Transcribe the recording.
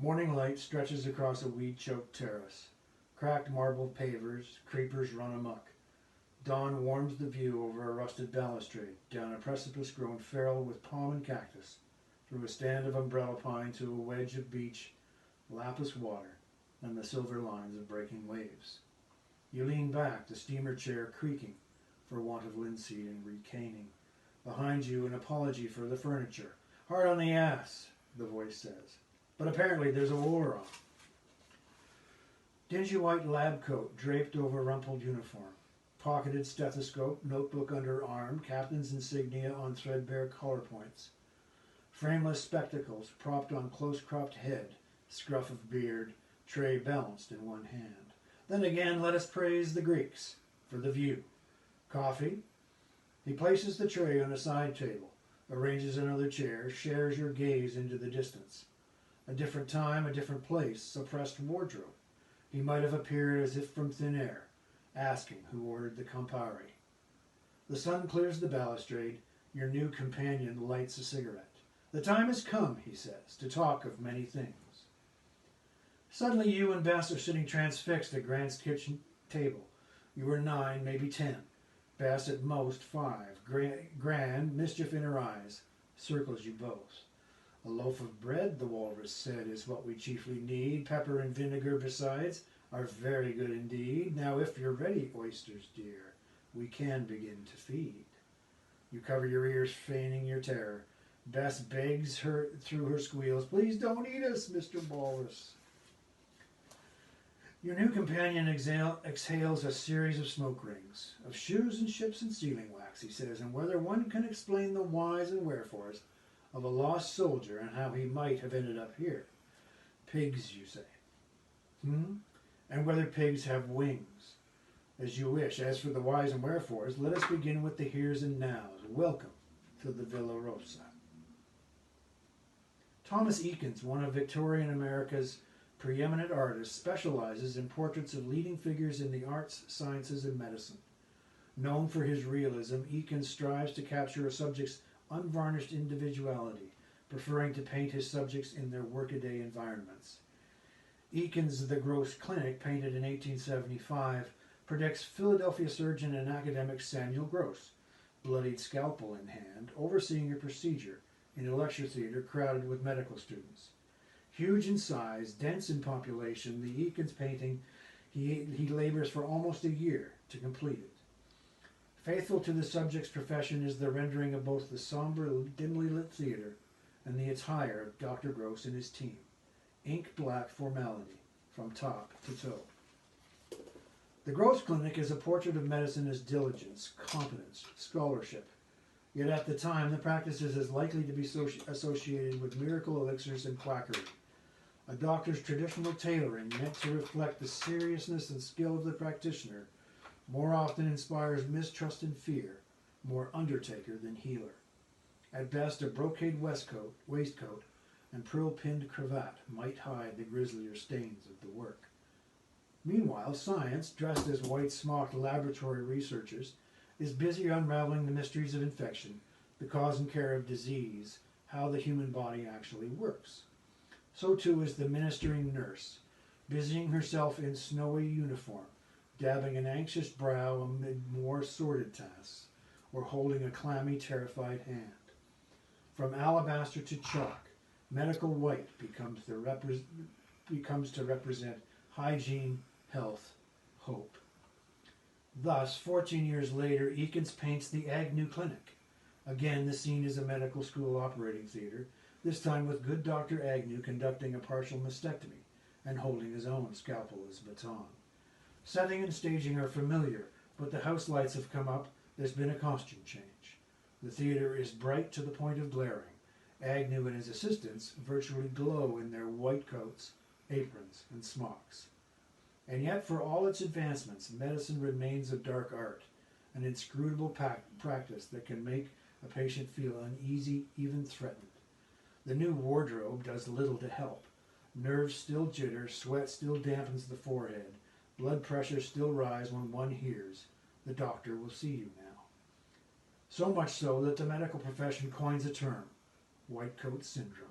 Morning light stretches across a weed-choked terrace. Cracked marble pavers, creepers run amok. Dawn warms the view over a rusted balustrade, down a precipice grown feral with palm and cactus, through a stand of umbrella pine to a wedge of beach, lapis water, and the silver lines of breaking waves. You lean back, the steamer chair creaking for want of linseed and recaning. Behind you, an apology for the furniture. Hard on the ass, the voice says. But apparently there's a war on. Dingy white lab coat draped over rumpled uniform. Pocketed stethoscope, notebook under arm, captain's insignia on threadbare collar points. Frameless spectacles propped on close-cropped head, scruff of beard, tray balanced in one hand. Then again, let us praise the Greeks for the view. Coffee? He places the tray on a side table, arranges another chair, shares your gaze into the distance. A different time, a different place, suppressed wardrobe. He might have appeared as if from thin air, asking who ordered the Campari. The sun clears the balustrade. Your new companion lights a cigarette. The time has come, he says, to talk of many things. Suddenly you and Bess are sitting transfixed at Grant's kitchen table. You are 9, maybe 10. Bess at most 5. Gran, mischief in her eyes, circles you both. A loaf of bread, the walrus said, is what we chiefly need. Pepper and vinegar besides are very good indeed. Now if you're ready, oysters dear, we can begin to feed. You cover your ears, feigning your terror. Bess begs her through her squeals, please don't eat us, Mr. Walrus. Your new companion exhales a series of smoke rings, of shoes and ships and sealing wax, he says, and whether one can explain the whys and wherefores of a lost soldier and how he might have ended up here. Pigs, you say. And whether pigs have wings. As you wish. As for the whys and wherefores, let us begin with the heres and nows. Welcome to the Villa Rosa. Thomas Eakins, one of Victorian America's preeminent artists, specializes in portraits of leading figures in the arts, sciences, and medicine. Known for his realism, Eakins strives to capture a subject's unvarnished individuality, preferring to paint his subjects in their workaday environments. Eakins' The Gross Clinic, painted in 1875, predicts Philadelphia surgeon and academic Samuel Gross, bloodied scalpel in hand, overseeing a procedure in a lecture theater crowded with medical students. Huge in size, dense in population, the Eakins painting, he labors for almost a year to complete it. Faithful to the subject's profession is the rendering of both the somber, dimly lit theater and the attire of Dr. Gross and his team. Ink black formality from top to toe. The Gross Clinic is a portrait of medicine as diligence, competence, scholarship. Yet at the time, the practice is as likely to be associated with miracle elixirs and quackery. A doctor's traditional tailoring, meant to reflect the seriousness and skill of the practitioner, more often inspires mistrust and fear, more undertaker than healer. At best, a brocade waistcoat and prill-pinned cravat might hide the grislier stains of the work. Meanwhile, science, dressed as white-smocked laboratory researchers, is busy unraveling the mysteries of infection, the cause and care of disease, how the human body actually works. So too is the ministering nurse, busying herself in snowy uniform, dabbing an anxious brow amid more sordid tasks, or holding a clammy, terrified hand. From alabaster to chalk, medical white becomes to represent hygiene, health, hope. Thus, 14 years later, Eakins paints the Agnew Clinic. Again, the scene is a medical school operating theater, this time with good Dr. Agnew conducting a partial mastectomy and holding his own scalpel as baton. Setting and staging are familiar, but the house lights have come up. There's been a costume change. The theater is bright to the point of glaring. Agnew and his assistants virtually glow in their white coats, aprons, and smocks. And yet, for all its advancements, medicine remains a dark art, an inscrutable practice that can make a patient feel uneasy, even threatened. The new wardrobe does little to help. Nerves still jitter, sweat still dampens the forehead, blood pressure still rise when one hears, the doctor will see you now. So much so that the medical profession coins a term, white coat syndrome.